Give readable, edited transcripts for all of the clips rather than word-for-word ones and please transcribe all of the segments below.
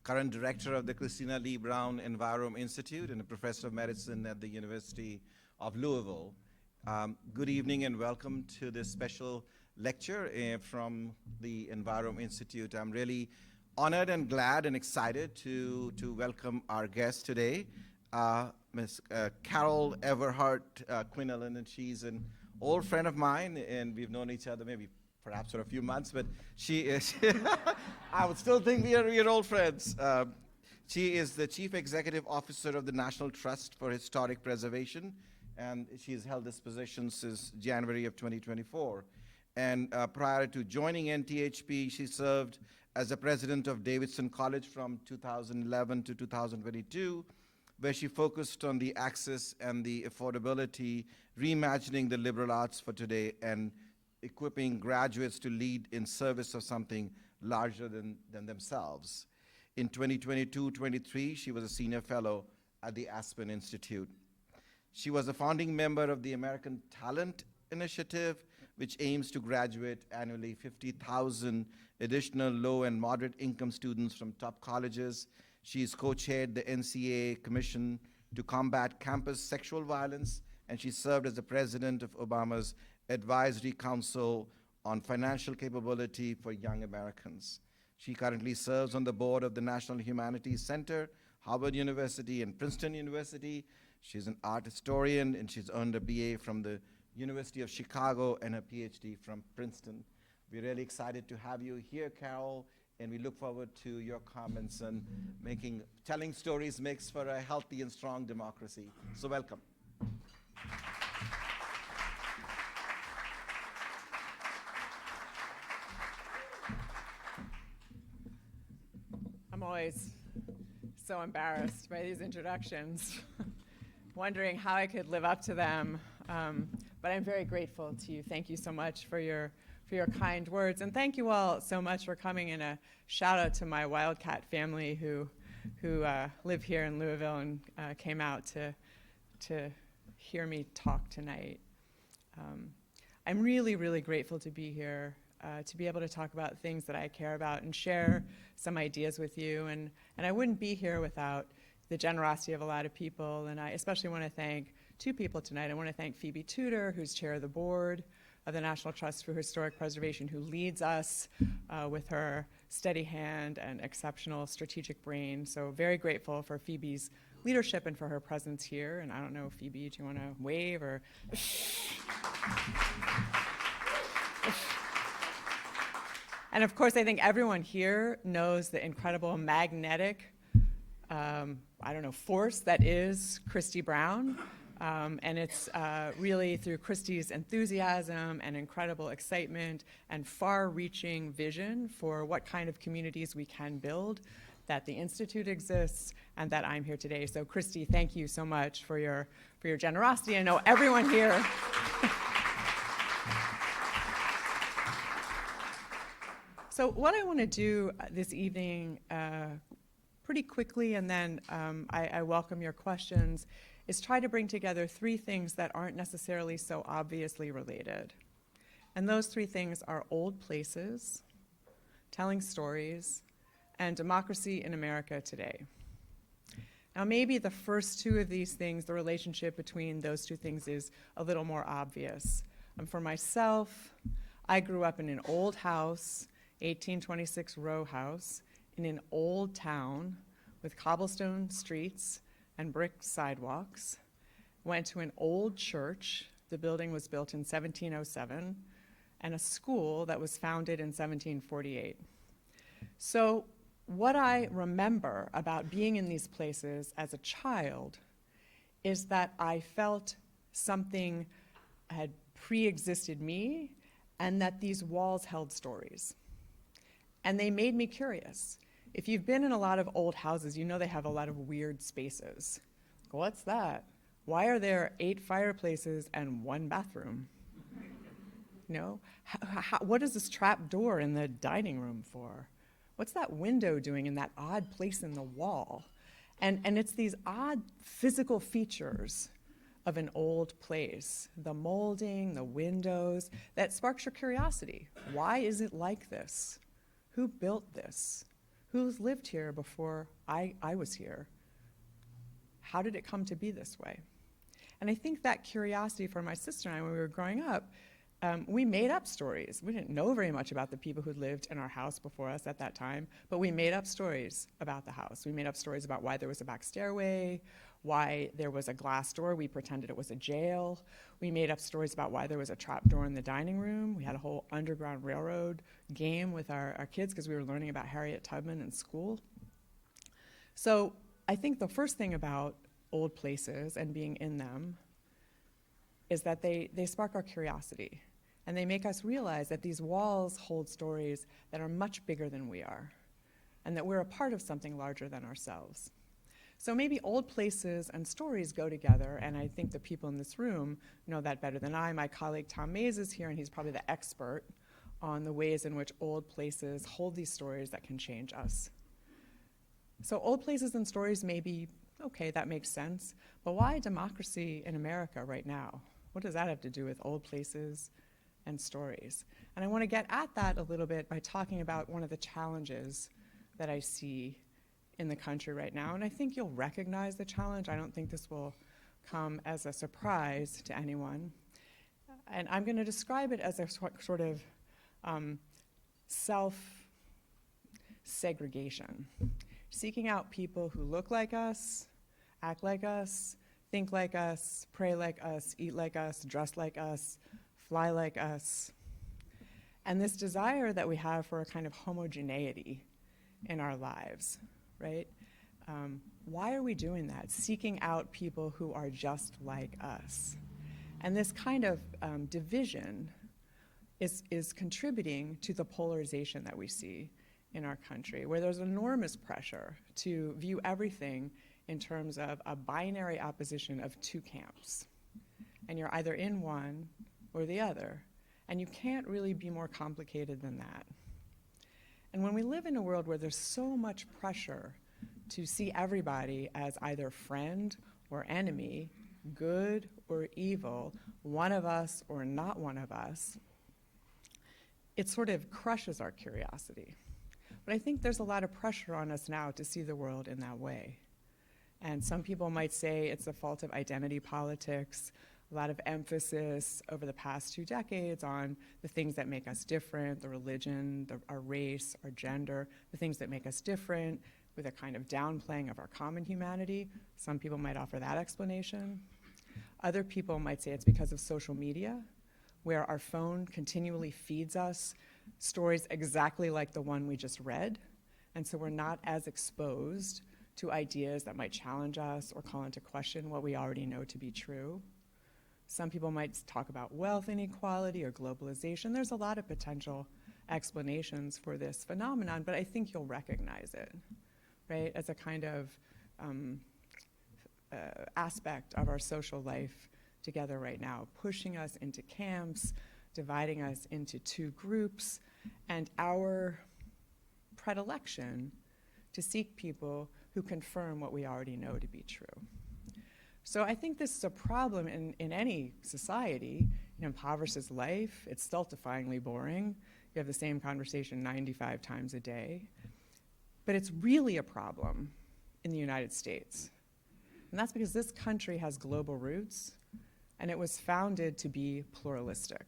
current director of the Christina Lee Brown Environment Institute and a professor of medicine at the University of Louisville. Good evening and welcome to this special lecture from the Environment Institute. I'm really honored and glad and excited to welcome our guest today, Ms. Carol Everhart Quillen, and she's an old friend of mine, and we've known each other perhaps for a few months, but she is, I would still think we are old friends. She is the Chief Executive Officer of the National Trust for Historic Preservation, and she's held this position since January of 2024. And prior to joining NTHP, she served as the president of Davidson College from 2011 to 2022, where she focused on the access and the affordability, reimagining the liberal arts for today, and equipping graduates to lead in service of something larger than themselves. In 2022-23, she was a senior fellow at the Aspen Institute. She was a founding member of the American Talent Initiative, which aims to graduate annually 50,000 additional low and moderate income students from top colleges. She's co-chaired the NCAA Commission to Combat Campus Sexual Violence, and she served as the president of Obama's Advisory Council on Financial Capability for Young Americans. She currently serves on the board of the National Humanities Center, Harvard University, and Princeton University. She's an art historian, and she's earned a BA from the University of Chicago and a PhD from Princeton. We're really excited to have you here, Carol, and we look forward to your comments and telling stories makes for a healthy and strong democracy. So welcome. I'm always so embarrassed by these introductions, wondering how I could live up to them. But I'm very grateful to you. Thank you so much for your kind words, and thank you all so much for coming. And a shout out to my Wildcat family who live here in Louisville and came out to hear me talk tonight. I'm really, really grateful to be here. To be able to talk about things that I care about and share some ideas with you. And I wouldn't be here without the generosity of a lot of people. And I especially want to thank two people tonight. I want to thank Phoebe Tudor, who's chair of the board of the National Trust for Historic Preservation, who leads us with her steady hand and exceptional strategic brain. So very grateful for Phoebe's leadership and for her presence here. And I don't know, Phoebe, do you want to wave or? And of course, I think everyone here knows the incredible magnetic, force that is Christy Brown. And it's really through Christy's enthusiasm and incredible excitement and far-reaching vision for what kind of communities we can build that the Institute exists and that I'm here today. So Christy, thank you so much for your generosity. I know everyone here. So what I want to do this evening pretty quickly, and then I welcome your questions, is try to bring together three things that aren't necessarily so obviously related. And those three things are old places, telling stories, and democracy in America today. Now maybe the first two of these things, the relationship between those two things is a little more obvious. For myself, I grew up in an old house, 1826 row house, in an old town with cobblestone streets and brick sidewalks. Went to an old church. The building was built in 1707, and a school that was founded in 1748. So what I remember about being in these places as a child is that I felt something had pre-existed me and that these walls held stories. And they made me curious. If you've been in a lot of old houses, you know they have a lot of weird spaces. What's that? Why are there 8 fireplaces and 1 bathroom? You know, what is this trap door in the dining room for? What's that window doing in that odd place in the wall? And it's these odd physical features of an old place, the molding, the windows, that sparks your curiosity. Why is it like this? Who built this? Who's lived here before I was here? How did it come to be this way? And I think that curiosity for my sister and I when we were growing up, we made up stories. We didn't know very much about the people who lived in our house before us at that time, but we made up stories about the house. We made up stories about why there was a back stairway, why there was a glass door. We pretended it was a jail. We made up stories about why there was a trap door in the dining room. We had a whole Underground Railroad game with our kids because we were learning about Harriet Tubman in school. So I think the first thing about old places and being in them is that they spark our curiosity. And they make us realize that these walls hold stories that are much bigger than we are, and that we're a part of something larger than ourselves. So maybe old places and stories go together, and I think the people in this room know that better than I. My colleague Tom Mays is here, and he's probably the expert on the ways in which old places hold these stories that can change us. So old places and stories may be, okay, that makes sense, but why democracy in America right now? What does that have to do with old places and stories? And I want to get at that a little bit by talking about one of the challenges that I see in the country right now. And I think you'll recognize the challenge. I don't think this will come as a surprise to anyone. And I'm going to describe it as a sort of self-segregation, seeking out people who look like us, act like us, think like us, pray like us, eat like us, dress like us, fly like us. And this desire that we have for a kind of homogeneity in our lives, right? Why are we doing that? Seeking out people who are just like us. And this kind of division is contributing to the polarization that we see in our country, where there's enormous pressure to view everything in terms of a binary opposition of two camps. And you're either in one or the other. And you can't really be more complicated than that. And when we live in a world where there's so much pressure to see everybody as either friend or enemy, good or evil, one of us or not one of us, it sort of crushes our curiosity. But I think there's a lot of pressure on us now to see the world in that way. And some people might say it's the fault of identity politics, a lot of emphasis over the past 2 decades on the things that make us different, the religion, our race, our gender, the things that make us different, with a kind of downplaying of our common humanity. Some people might offer that explanation. Other people might say it's because of social media, where our phone continually feeds us stories exactly like the one we just read, and so we're not as exposed to ideas that might challenge us or call into question what we already know to be true. Some people might talk about wealth inequality or globalization. There's a lot of potential explanations for this phenomenon, but I think you'll recognize it, right, as a kind of aspect of our social life together right now, pushing us into camps, dividing us into 2 groups, and our predilection to seek people who confirm what we already know to be true. So I think this is a problem in any society. It impoverishes life. It's stultifyingly boring. You have the same conversation 95 times a day. But it's really a problem in the United States. And that's because this country has global roots, and it was founded to be pluralistic.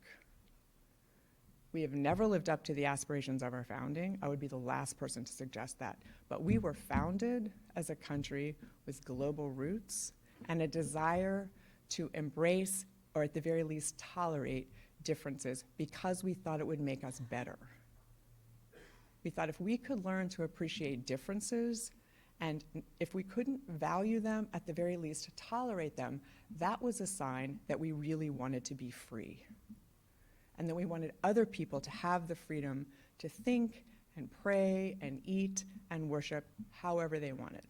We have never lived up to the aspirations of our founding. I would be the last person to suggest that. But we were founded as a country with global roots and a desire to embrace, or at the very least tolerate, differences because we thought it would make us better. We thought if we could learn to appreciate differences, and if we couldn't value them, at the very least tolerate them, that was a sign that we really wanted to be free. And that we wanted other people to have the freedom to think and pray and eat and worship however they wanted.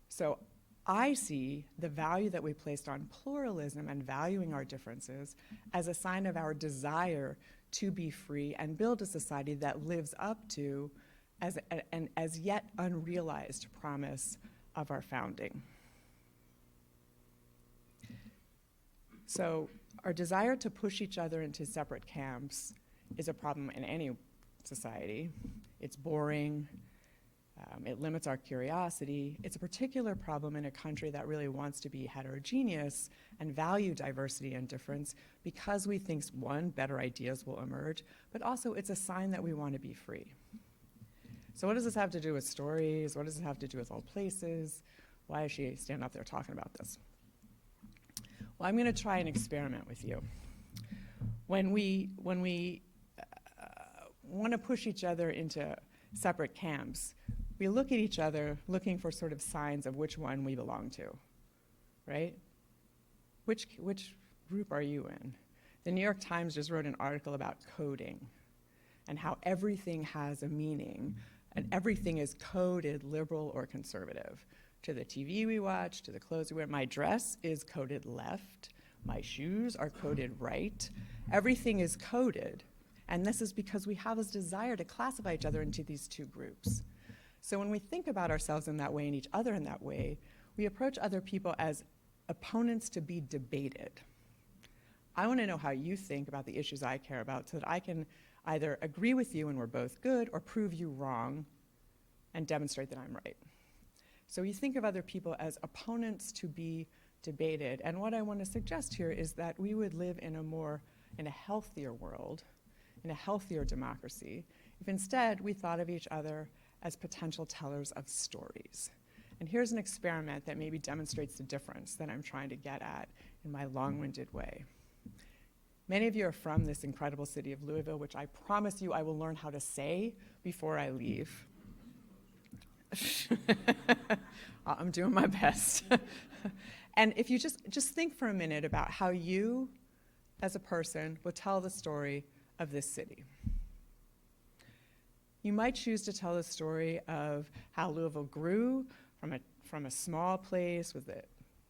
So I see the value that we placed on pluralism and valuing our differences as a sign of our desire to be free and build a society that lives up to an as yet unrealized promise of our founding. So our desire to push each other into separate camps is a problem in any society. It's boring, It limits our curiosity. It's a particular problem in a country that really wants to be heterogeneous and value diversity and difference because we think, one, better ideas will emerge, but also it's a sign that we want to be free. So what does this have to do with stories? What does it have to do with old places? Why is she standing up there talking about this? Well, I'm going to try an experiment with you. When we want to push each other into separate camps, we look at each other looking for sort of signs of which one we belong to, right? Which group are you in? The New York Times just wrote an article about coding and how everything has a meaning and everything is coded liberal or conservative. To the TV we watch, to the clothes we wear. My dress is coded left. My shoes are coded right. Everything is coded. And this is because we have this desire to classify each other into these two groups. So when we think about ourselves in that way and each other in that way, we approach other people as opponents to be debated. I want to know how you think about the issues I care about so that I can either agree with you and we're both good or prove you wrong and demonstrate that I'm right. So you think of other people as opponents to be debated. And what I want to suggest here is that we would live in a healthier world, in a healthier democracy, if instead we thought of each other as potential tellers of stories. And here's an experiment that maybe demonstrates the difference that I'm trying to get at in my long-winded way. Many of you are from this incredible city of Louisville, which I promise you I will learn how to say before I leave. I'm doing my best. And if you just think for a minute about how you, as a person, would tell the story of this city. You might choose to tell the story of how Louisville grew from a small place with the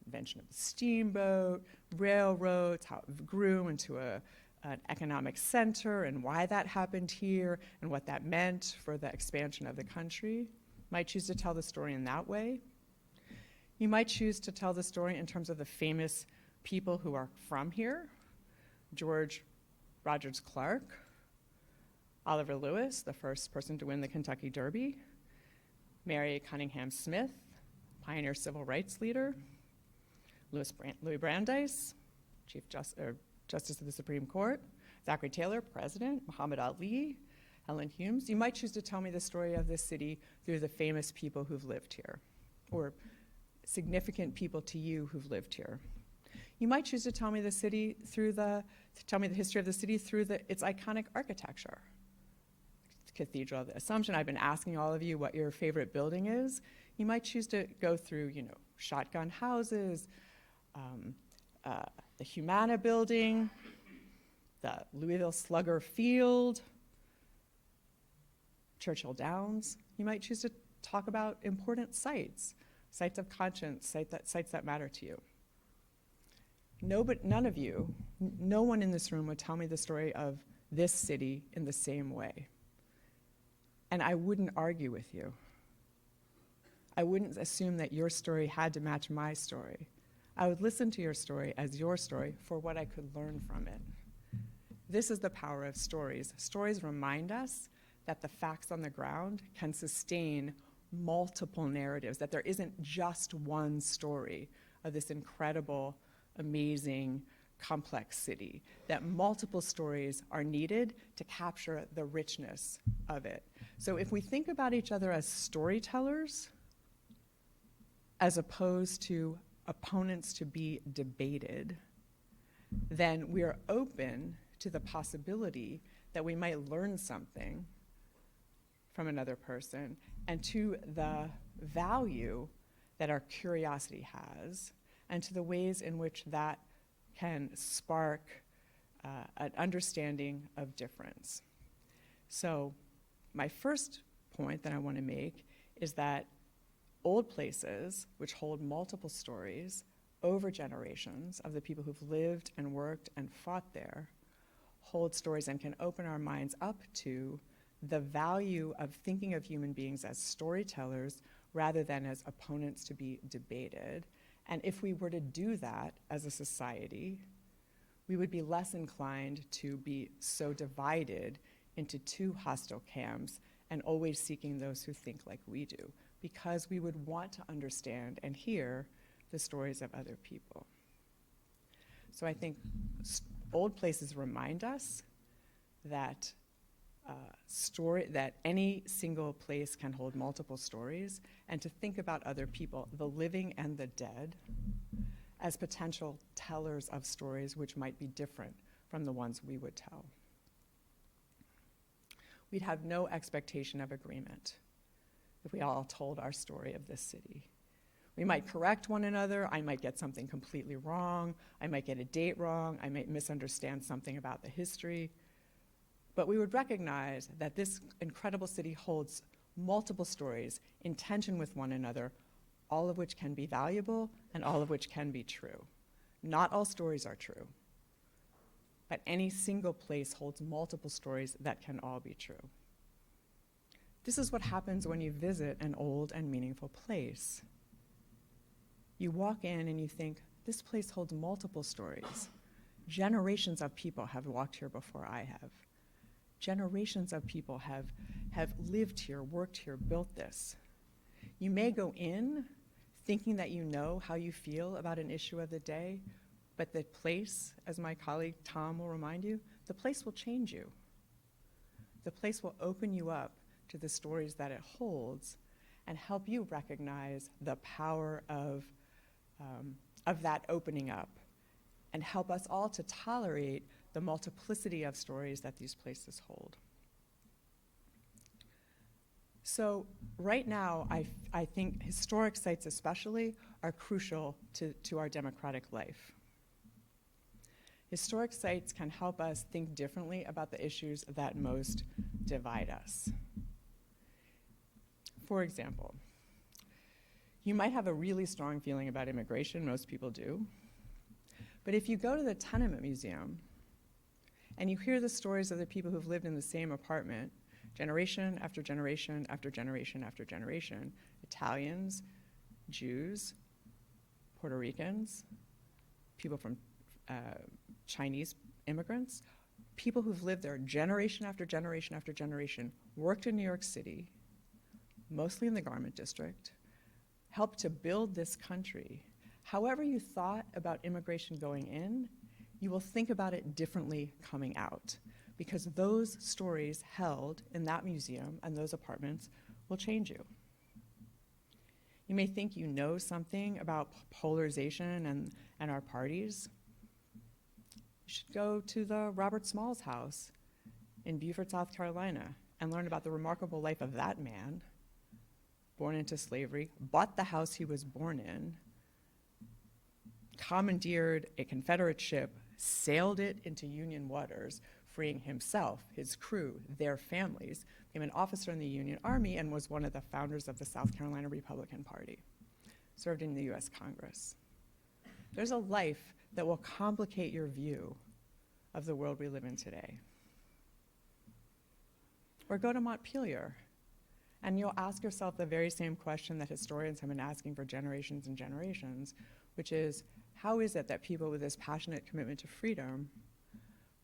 invention of the steamboat, railroads, how it grew into an economic center and why that happened here and what that meant for the expansion of the country. You might choose to tell the story in that way. You might choose to tell the story in terms of the famous people who are from here, George Rogers Clark, Oliver Lewis, the first person to win the Kentucky Derby, Mary Cunningham Smith, pioneer civil rights leader, Louis Brandeis, Justice of the Supreme Court, Zachary Taylor, President, Muhammad Ali, Helen Humes. You might choose to tell me the story of this city through the famous people who've lived here, or significant people to you who've lived here. You might choose to tell me the history of the city through its iconic architecture. Cathedral of the Assumption. I've been asking all of you what your favorite building is. You might choose to go through, shotgun houses, the Humana building, the Louisville Slugger Field, Churchill Downs. You might choose to talk about important sites of conscience, sites that matter to you. None of you, no one in this room would tell me the story of this city in the same way. And I wouldn't argue with you. I wouldn't assume that your story had to match my story. I would listen to your story as your story for what I could learn from it. This is the power of stories. Stories remind us that the facts on the ground can sustain multiple narratives, that there isn't just one story of this incredible, amazing, complex city, that multiple stories are needed to capture the richness of it. So if we think about each other as storytellers, as opposed to opponents to be debated, then we are open to the possibility that we might learn something from another person and to the value that our curiosity has and to the ways in which that can spark an understanding of difference. So my first point that I want to make is that old places, which hold multiple stories over generations of the people who've lived and worked and fought there, hold stories and can open our minds up to the value of thinking of human beings as storytellers rather than as opponents to be debated. And if we were to do that as a society, we would be less inclined to be so divided into two hostile camps and always seeking those who think like we do, because we would want to understand and hear the stories of other people. So I think old places remind us that that any single place can hold multiple stories, and to think about other people, the living and the dead, as potential tellers of stories which might be different from the ones we would tell. We'd have no expectation of agreement if we all told our story of this city. We might correct one another. I might get something completely wrong. I might get a date wrong. I might misunderstand something about the history. But we would recognize that this incredible city holds multiple stories in tension with one another, all of which can be valuable and all of which can be true. Not all stories are true, but any single place holds multiple stories that can all be true. This is what happens when you visit an old and meaningful place. You walk in and you think, this place holds multiple stories. Generations of people have walked here before I have. Generations of people have lived here, worked here, built this. You may go in thinking that you know how you feel about an issue of the day, but the place, as my colleague Tom will remind you, the place will change you. The place will open you up to the stories that it holds and help you recognize the power of that opening up, and help us all to tolerate the multiplicity of stories that these places hold. So right now, I think historic sites especially are crucial to our democratic life. Historic sites can help us think differently about the issues that most divide us. For example, you might have a really strong feeling about immigration, most people do, but if you go to the Tenement Museum and you hear the stories of the people who've lived in the same apartment generation after generation after generation after generation, Italians, Jews, Puerto Ricans, people from Chinese immigrants, people who've lived there generation after generation after generation, worked in New York City, mostly in the garment district, helped to build this country. However you thought about immigration going in, you will think about it differently coming out, because those stories held in that museum and those apartments will change you. You may think you know something about polarization and our parties. You should go to the Robert Smalls house in Beaufort, South Carolina, and learn about the remarkable life of that man, born into slavery, bought the house he was born in, commandeered a Confederate ship, sailed it into Union waters, freeing himself, his crew, their families, became an officer in the Union Army, and was one of the founders of the South Carolina Republican Party, served in the US Congress. There's a life that will complicate your view of the world we live in today. Or go to Montpelier, and you'll ask yourself the very same question that historians have been asking for generations and generations, which is, how is it that people with this passionate commitment to freedom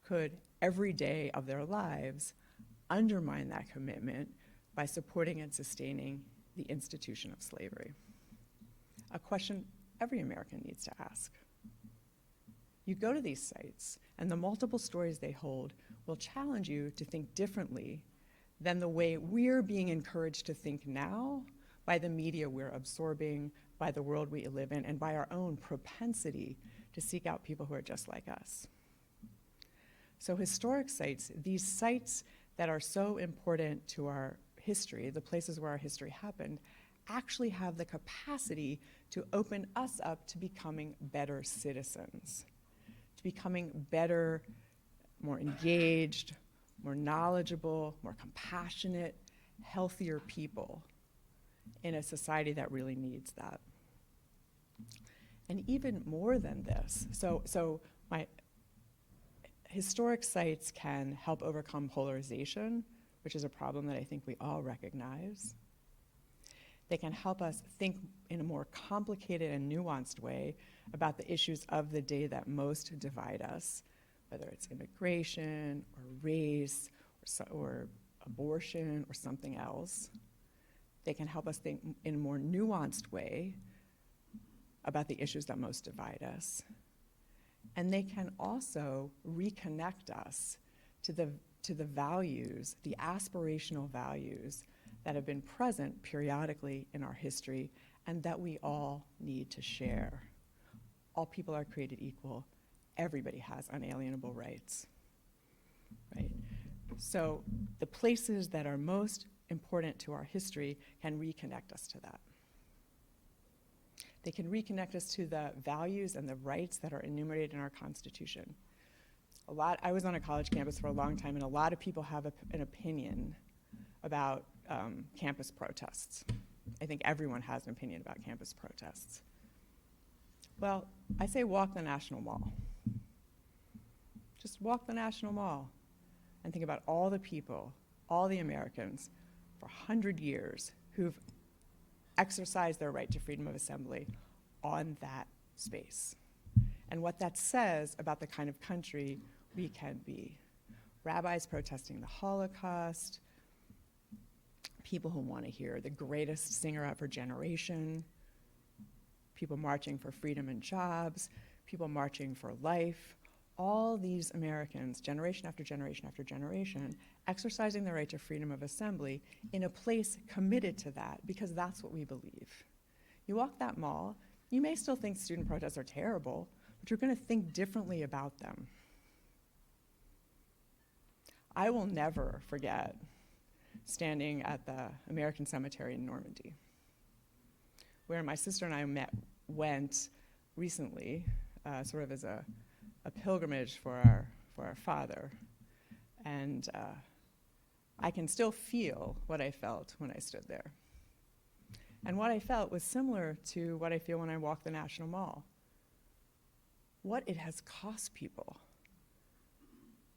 could, every day of their lives, undermine that commitment by supporting and sustaining the institution of slavery? A question every American needs to ask. You go to these sites, and the multiple stories they hold will challenge you to think differently than the way we're being encouraged to think now by the media we're absorbing, by the world we live in, and by our own propensity to seek out people who are just like us. So historic sites, these sites that are so important to our history, the places where our history happened, actually have the capacity to open us up to becoming better citizens, to becoming better, more engaged, more knowledgeable, more compassionate, healthier people in a society that really needs that. And even more than this, so my historic sites can help overcome polarization, which is a problem that I think we all recognize. They can help us think in a more complicated and nuanced way about the issues of the day that most divide us, whether it's immigration or race or abortion, or something else. They can help us think in a more nuanced way about the issues that most divide us. And they can also reconnect us to the values, the aspirational values that have been present periodically in our history and that we all need to share. All people are created equal. Everybody has unalienable rights, right? So the places that are most important to our history can reconnect us to that. They can reconnect us to the values and the rights that are enumerated in our Constitution. I was on a college campus for a long time, and a lot of people have an opinion about campus protests. I think everyone has an opinion about campus protests. Well, I say walk the National Mall. Just walk the National Mall and think about all the people, all the Americans for 100 years who've exercised their right to freedom of assembly on that space, and what that says about the kind of country we can be. Rabbis protesting the Holocaust, people who want to hear the greatest singer of her generation, people marching for freedom and jobs, people marching for life, all these Americans, generation after generation after generation, exercising their right to freedom of assembly in a place committed to that, because that's what we believe. You walk that mall, you may still think student protests are terrible, but you're going to think differently about them. I will never forget standing at the American Cemetery in Normandy, where my sister and I went recently, sort of as a pilgrimage for our father. And I can still feel what I felt when I stood there. And what I felt was similar to what I feel when I walk the National Mall. What it has cost people,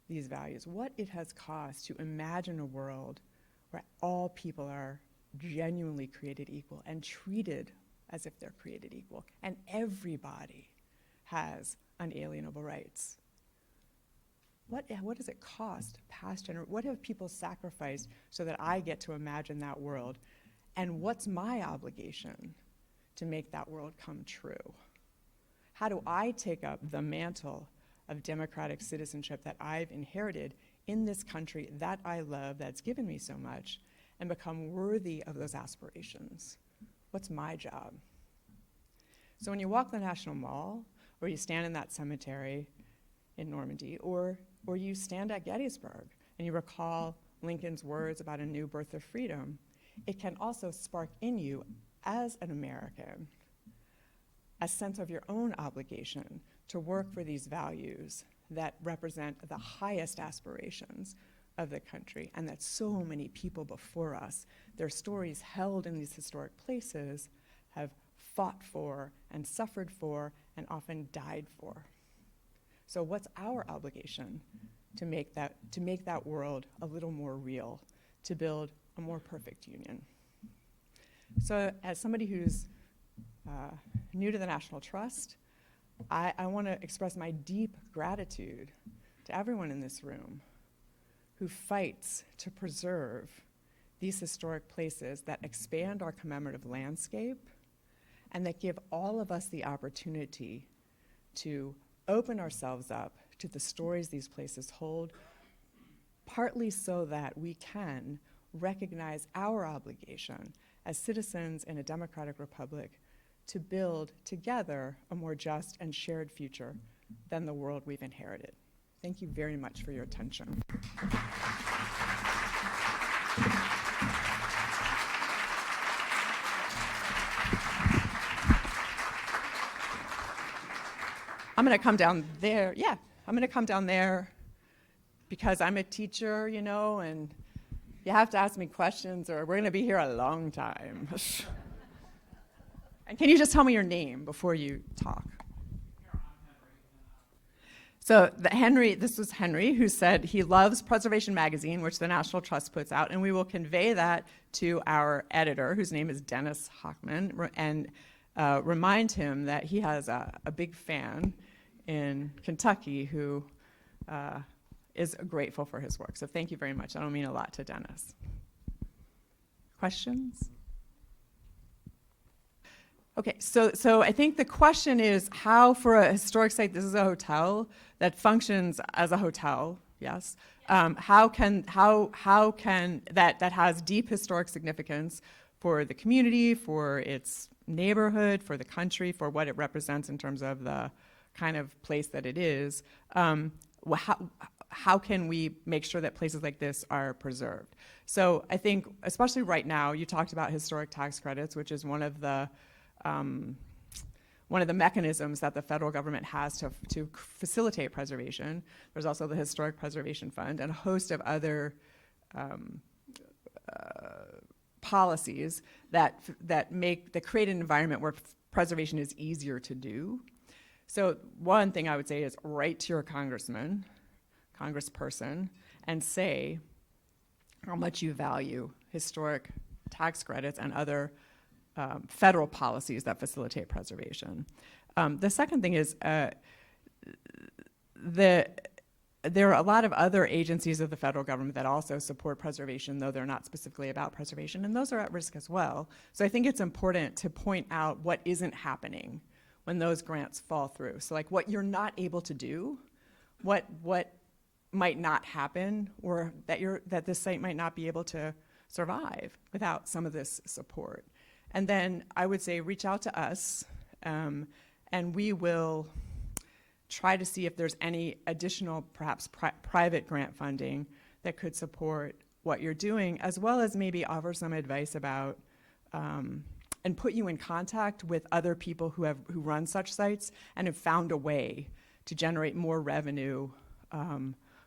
these values, what it has cost to imagine a world where all people are genuinely created equal and treated as if they're created equal, and everybody has unalienable rights. What does it cost what have people sacrificed so that I get to imagine that world? And what's my obligation to make that world come true? How do I take up the mantle of democratic citizenship that I've inherited in this country that I love, that's given me so much, and become worthy of those aspirations? What's my job? So when you walk the National Mall, or you stand in that cemetery in Normandy, or you stand at Gettysburg and you recall Lincoln's words about a new birth of freedom, it can also spark in you, as an American, a sense of your own obligation to work for these values that represent the highest aspirations of the country, and that so many people before us, their stories held in these historic places, have fought for and suffered for and often died for. So what's our obligation to make that world a little more real, to build a more perfect union? So as somebody who's new to the National Trust, I want to express my deep gratitude to everyone in this room who fights to preserve these historic places that expand our commemorative landscape and that give all of us the opportunity to open ourselves up to the stories these places hold, partly so that we can recognize our obligation as citizens in a democratic republic to build together a more just and shared future than the world we've inherited. Thank you very much for your attention. I'm going to come down there. Yeah, I'm going to come down there because I'm a teacher, you know, and you have to ask me questions or we're going to be here a long time. And can you just tell me your name before you talk? So this was Henry, who said he loves Preservation Magazine, which the National Trust puts out, and we will convey that to our editor, whose name is Dennis Hockman, and remind him that he has a big fan in Kentucky who is grateful for his work. So thank you very much. That'll mean a lot to Dennis. Questions? Okay, so I think the question is how, for a historic site, this is a hotel that functions as a hotel, yes. How can that has deep historic significance for the community, for its neighborhood, for the country, for what it represents in terms of the kind of place that it is. How can we make sure that places like this are preserved? So I think, especially right now, you talked about historic tax credits, which is one of the mechanisms that the federal government has to facilitate preservation. There's also the Historic Preservation Fund and a host of other policies that create an environment where preservation is easier to do. So one thing I would say is write to your congressman, congressperson, and say how much you value historic tax credits and other federal policies that facilitate preservation. The second thing is there are a lot of other agencies of the federal government that also support preservation, though they're not specifically about preservation, and those are at risk as well. So I think it's important to point out what isn't happening when those grants fall through. So like what you're not able to do, what might not happen, or that this site might not be able to survive without some of this support. And then I would say reach out to us, and we will try to see if there's any additional, perhaps private grant funding that could support what you're doing, as well as maybe offer some advice about, and put you in contact with other people who run such sites and have found a way to generate more revenue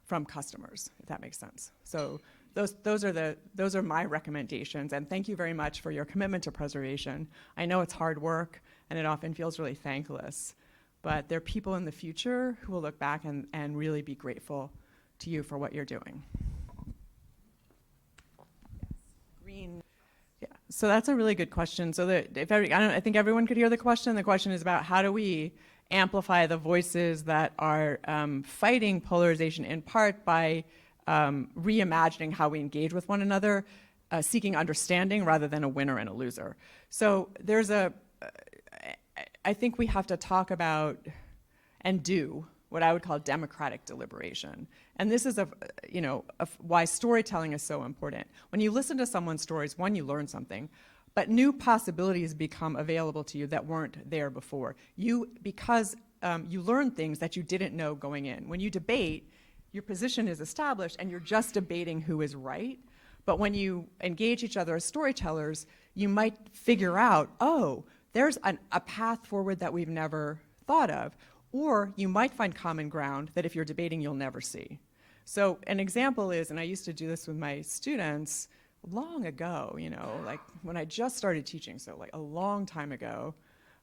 from customers, if that makes sense. So those are my recommendations, and thank you very much for your commitment to preservation. I know it's hard work, and it often feels really thankless, but there are people in the future who will look back and really be grateful to you for what you're doing. Green. Yeah, so that's a really good question. So I think everyone could hear the question. The question is about how do we amplify the voices that are fighting polarization, in part by reimagining how we engage with one another, seeking understanding rather than a winner and a loser. So I think we have to talk about and do what I would call democratic deliberation. And this is why storytelling is so important. When you listen to someone's stories, one, you learn something, but new possibilities become available to you that weren't there before. Because you learn things that you didn't know going in. When you debate, your position is established and you're just debating who is right. But when you engage each other as storytellers, you might figure out, oh, there's a path forward that we've never thought of. Or you might find common ground that if you're debating, you'll never see. So an example is, and I used to do this with my students long ago, like when I just started teaching, so like a long time ago,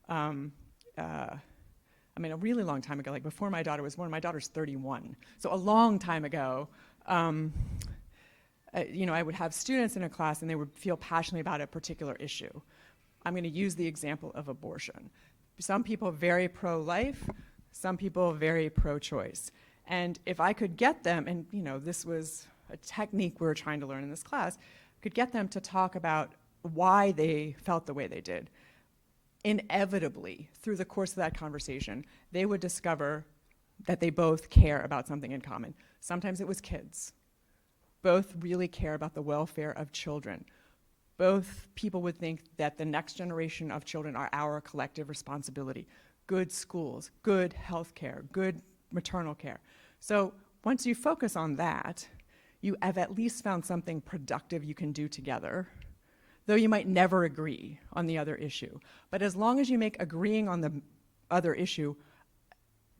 a really long time ago, like before my daughter was born. My daughter's 31. So a long time ago, I would have students in a class and they would feel passionately about a particular issue. I'm going to use the example of abortion. Some people very pro-life, some people very pro-choice. And if I could get them, and this was a technique we were trying to learn in this class, could get them to talk about why they felt the way they did. Inevitably, through the course of that conversation, they would discover that they both care about something in common. Sometimes it was kids. Both really care about the welfare of children. Both people would think that the next generation of children are our collective responsibility. Good schools, good health care, good maternal care. So once you focus on that, you have at least found something productive you can do together, though you might never agree on the other issue. But as long as you make agreeing on the other issue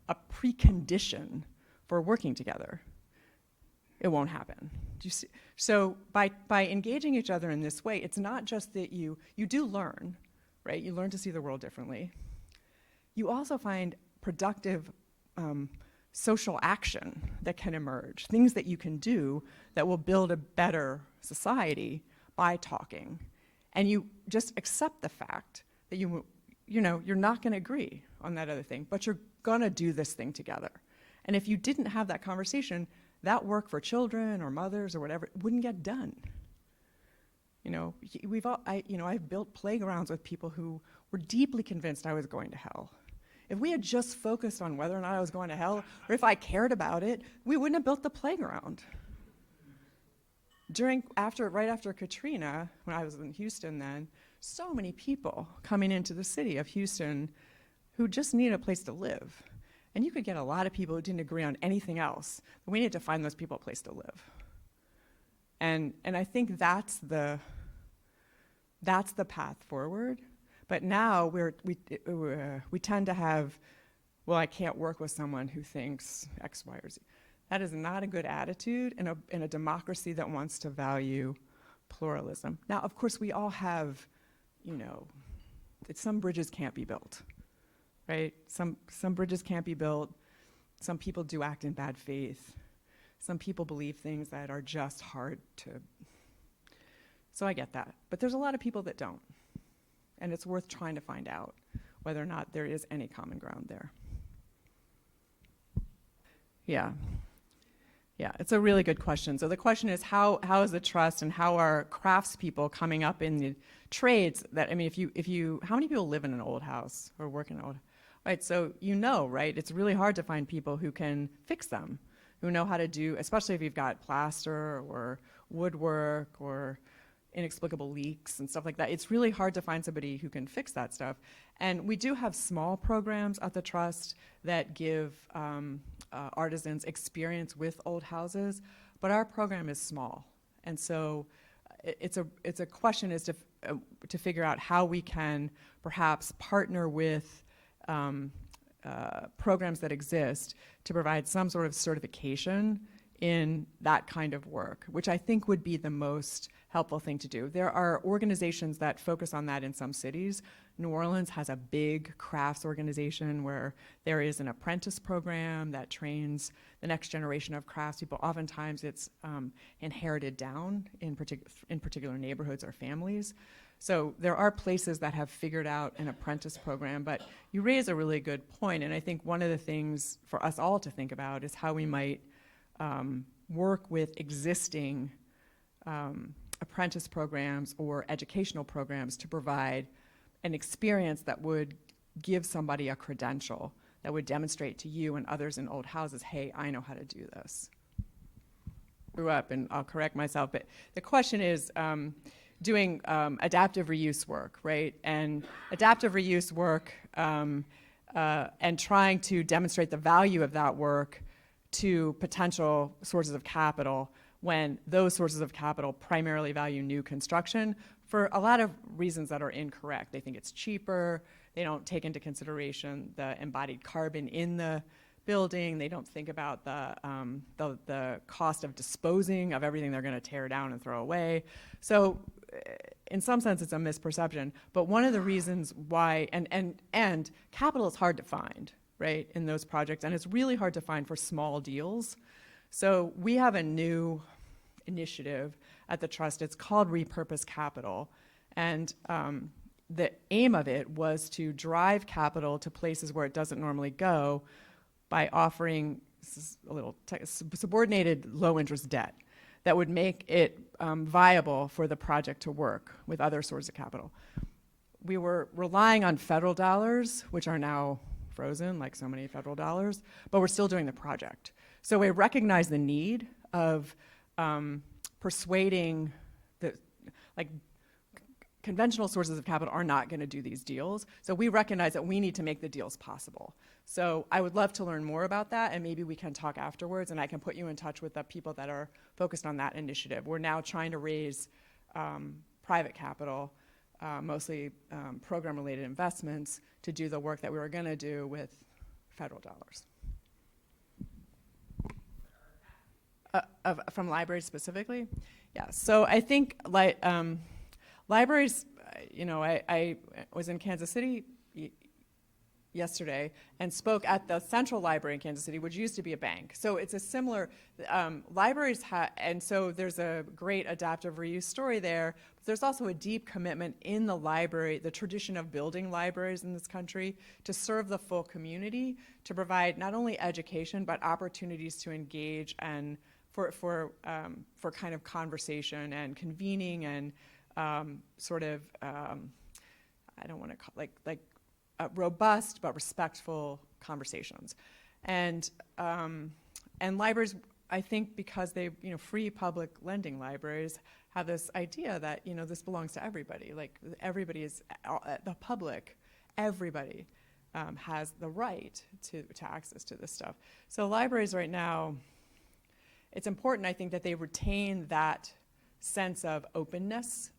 a precondition for working together, it won't happen. Do you see? So by engaging each other in this way, it's not just that you do learn, right? You learn to see the world differently. You also find productive social action that can emerge, things that you can do that will build a better society by talking. And you just accept the fact that you're not going to agree on that other thing, but you're going to do this thing together. And if you didn't have that conversation, that work for children or mothers or whatever wouldn't get done. You know, I've built playgrounds with people who were deeply convinced I was going to hell. If we had just focused on whether or not I was going to hell, or if I cared about it, we wouldn't have built the playground. Right after Katrina, when I was in Houston then, so many people coming into the city of Houston who just needed a place to live. And you could get a lot of people who didn't agree on anything else, but we needed to find those people a place to live. And I think that's the path forward. But now we tend to have, well, I can't work with someone who thinks X, Y, or Z. That is not a good attitude in a democracy that wants to value pluralism. Now, of course, we all have, some bridges can't be built, right? Some bridges can't be built. Some people do act in bad faith. Some people believe things that are just hard to. So I get that. But there's a lot of people that don't. And it's worth trying to find out whether or not there is any common ground there. Yeah, it's a really good question. So the question is, how is the trust and how are craftspeople coming up in the trades that, how many people live in an old house or work in an old, right? So right? It's really hard to find people who can fix them, who know how to do, especially if you've got plaster or woodwork or inexplicable leaks and stuff like that. It's really hard to find somebody who can fix that stuff. And we do have small programs at the Trust that give artisans experience with old houses, but our program is small. And so it's a question is to figure out how we can perhaps partner with programs that exist to provide some sort of certification in that kind of work, which I think would be the most helpful thing to do. There are organizations that focus on that in some cities. New Orleans has a big crafts organization where there is an apprentice program that trains the next generation of craftspeople. Oftentimes it's inherited down in particular neighborhoods or families. So there are places that have figured out an apprentice program, but you raise a really good point, and I think one of the things for us all to think about is how we might work with existing apprentice programs or educational programs to provide an experience that would give somebody a credential that would demonstrate to you and others in old houses, hey, I know how to do this. Grew up, and I'll correct myself, but the question is doing adaptive reuse work, right? And adaptive reuse work and trying to demonstrate the value of that work to potential sources of capital when those sources of capital primarily value new construction for a lot of reasons that are incorrect. They think it's cheaper. They don't take into consideration the embodied carbon in the building. They don't think about the cost of disposing of everything they're going to tear down and throw away. So in some sense, it's a misperception. But one of the reasons why, and capital is hard to find, right, in those projects, and it's really hard to find for small deals. So we have a new initiative at the Trust. It's called Repurpose Capital. And the aim of it was to drive capital to places where it doesn't normally go by offering subordinated low-interest debt that would make it viable for the project to work with other sources of capital. We were relying on federal dollars, which are now frozen, like so many federal dollars, but we're still doing the project. So we recognize the need of persuading conventional sources of capital are not going to do these deals. So we recognize that we need to make the deals possible. So I would love to learn more about that, and maybe we can talk afterwards, and I can put you in touch with the people that are focused on that initiative. We're now trying to raise private capital, mostly program-related investments, to do the work that we were going to do with federal dollars. From libraries specifically? Yeah, so I think libraries, I was in Kansas City yesterday and spoke at the Central Library in Kansas City, which used to be a bank. So it's a similar, libraries and so there's a great adaptive reuse story there, but there's also a deep commitment in the library, the tradition of building libraries in this country, to serve the full community, to provide not only education, but opportunities to engage and for kind of conversation and convening and I don't want to call robust but respectful conversations, and libraries, I think, because they, free public lending libraries have this idea that this belongs to everybody. Like everybody is the public, everybody has the right to access to this stuff. So libraries right now, it's important, I think, that they retain that sense of openness.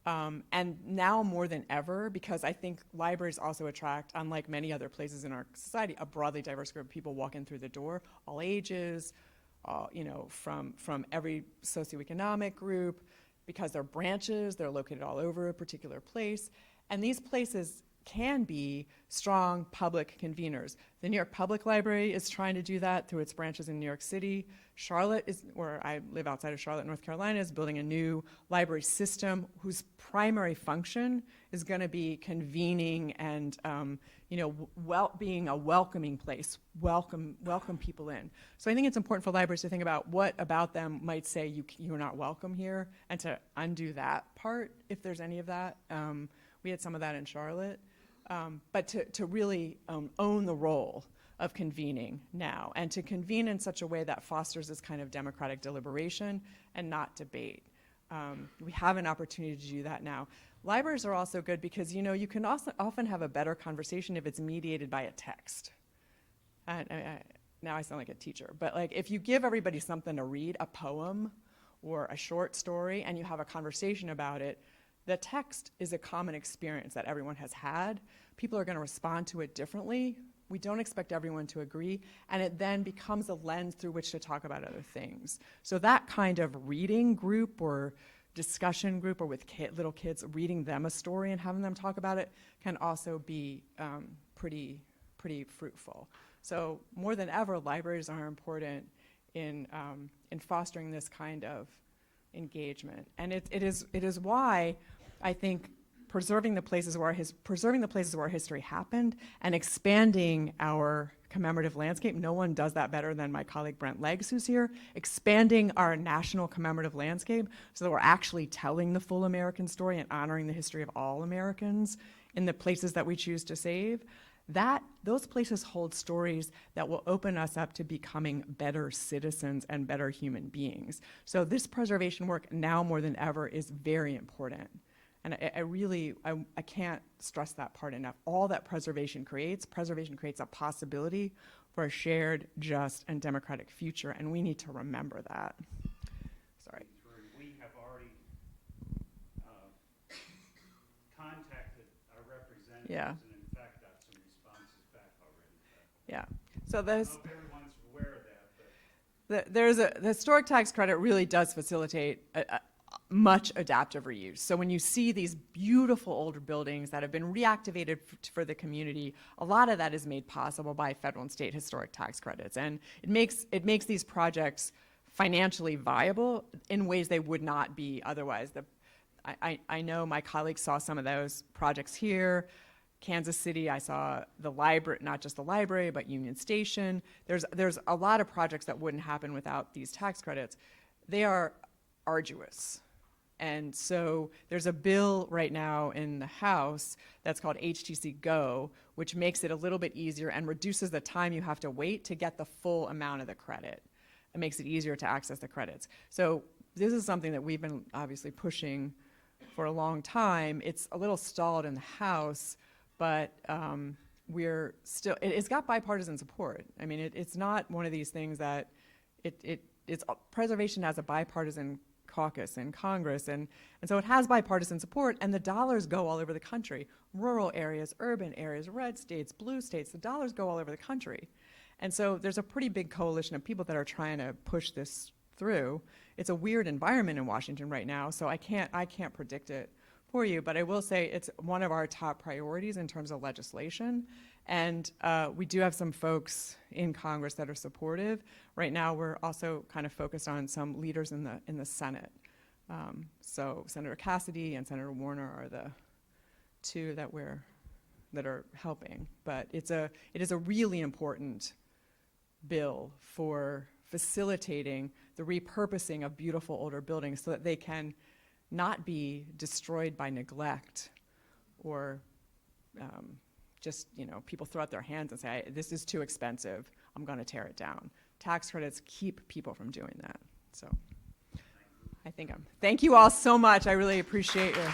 And now more than ever, because I think libraries also attract, unlike many other places in our society, a broadly diverse group of people walking through the door, all ages, from every socioeconomic group, because they're branches, they're located all over a particular place. And these places can be strong public conveners. The New York Public Library is trying to do that through its branches in New York City. Charlotte is, where I live outside of Charlotte, North Carolina, is building a new library system whose primary function is going to be convening and, being a welcoming place, welcome people in. So I think it's important for libraries to think about what about them might say you're not welcome here, and to undo that part, if there's any of that. We had some of that in Charlotte. But to really own the role of convening now, and to convene in such a way that fosters this kind of democratic deliberation and not debate. We have an opportunity to do that now. Libraries are also good because, you can also often have a better conversation if it's mediated by a text. Now I sound like a teacher, but like if you give everybody something to read, a poem or a short story, and you have a conversation about it, the text is a common experience that everyone has had. People are going to respond to it differently. We don't expect everyone to agree, and it then becomes a lens through which to talk about other things. So that kind of reading group or discussion group, or with little kids, reading them a story and having them talk about it, can also be pretty fruitful. So more than ever, libraries are important in fostering this kind of engagement, and it is why I think preserving the places where our history happened and expanding our commemorative landscape. No one does that better than my colleague Brent Leggs, who's here. Expanding our national commemorative landscape so that we're actually telling the full American story and honoring the history of all Americans in the places that we choose to save. Those places hold stories that will open us up to becoming better citizens and better human beings. So this preservation work now more than ever is very important. And I can't stress that part enough. All that preservation creates a possibility for a shared, just, and democratic future, and we need to remember that. Sorry. We have already contacted our representatives. Yeah. And in fact got some responses back already. Yeah. So I don't there's know if everyone's aware of that, but the historic tax credit really does facilitate much adaptive reuse. So when you see these beautiful older buildings that have been reactivated for the community, a lot of that is made possible by federal and state historic tax credits. And it makes these projects financially viable in ways they would not be otherwise. I know my colleagues saw some of those projects here. Kansas City, I saw the library, not just the library, but Union Station. There's a lot of projects that wouldn't happen without these tax credits. They are arduous. And so there's a bill right now in the House that's called HTC Go, which makes it a little bit easier and reduces the time you have to wait to get the full amount of the credit. It makes it easier to access the credits. So this is something that we've been obviously pushing for a long time. It's a little stalled in the House, but we're still, it's got bipartisan support. I mean, it's not one of these things that it's preservation has a bipartisan caucus in Congress, and so it has bipartisan support, and the dollars go all over the country. Rural areas, urban areas, red states, blue states, the dollars go all over the country. And so there's a pretty big coalition of people that are trying to push this through. It's a weird environment in Washington right now, so I can't predict it for you, but I will say it's one of our top priorities in terms of legislation, And we do have some folks in Congress that are supportive. Right now, we're also kind of focused on some leaders in the Senate. So Senator Cassidy and Senator Warner are the two that are helping. But it is a really important bill for facilitating the repurposing of beautiful older buildings so that they can not be destroyed by neglect or just, people throw out their hands and say, this is too expensive, I'm going to tear it down. Tax credits keep people from doing that. So thank you all so much. I really appreciate your